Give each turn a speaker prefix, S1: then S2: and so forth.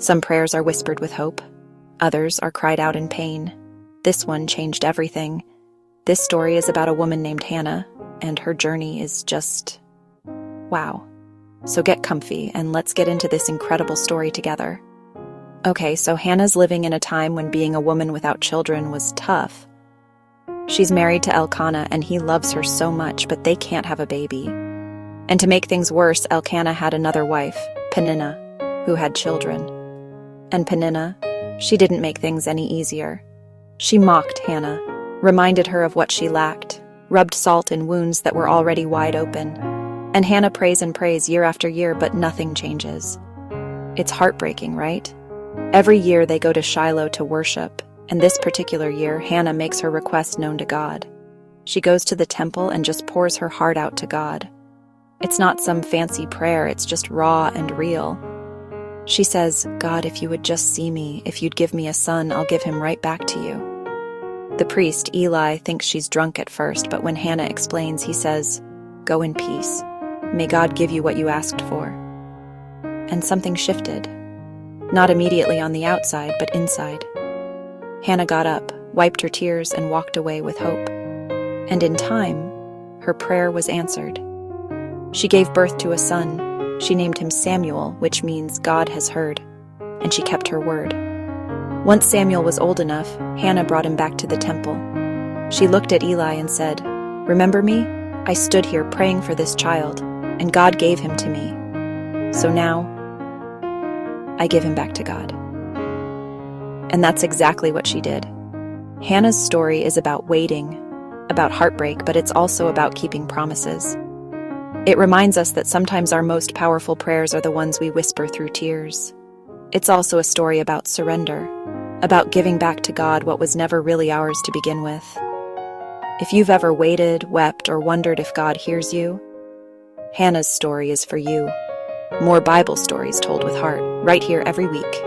S1: Some prayers are whispered with hope. Others are cried out in pain. This one changed everything. This story is about a woman named Hannah, and her journey is just... wow. So get comfy, and let's get into this incredible story together. Okay, so Hannah's living in a time when being a woman without children was tough. She's married to Elkanah, and he loves her so much, but they can't have a baby. And to make things worse, Elkanah had another wife, Peninnah, who had children. And Peninnah, she didn't make things any easier. She mocked Hannah, reminded her of what she lacked, rubbed salt in wounds that were already wide open. And Hannah prays and prays year after year, but nothing changes. It's heartbreaking, right? Every year they go to Shiloh to worship, and this particular year, Hannah makes her request known to God. She goes to the temple and just pours her heart out to God. It's not some fancy prayer, it's just raw and real. She says, "God, if you would just see me, if you'd give me a son, I'll give him right back to you." The priest, Eli, thinks she's drunk at first, but when Hannah explains, he says, "Go in peace. May God give you what you asked for." And something shifted. Not immediately on the outside, but inside. Hannah got up, wiped her tears, and walked away with hope. And in time, her prayer was answered. She gave birth to a son. She named him Samuel, which means God has heard. And she kept her word. Once Samuel was old enough, Hannah brought him back to the temple. She looked at Eli and said, "Remember me? I stood here praying for this child, and God gave him to me. So now, I give him back to God." And that's exactly what she did. Hannah's story is about waiting, about heartbreak, but it's also about keeping promises. It reminds us that sometimes our most powerful prayers are the ones we whisper through tears. It's also a story about surrender, about giving back to God what was never really ours to begin with. If you've ever waited, wept, or wondered if God hears you, Hannah's story is for you. More Bible stories told with heart, right here every week.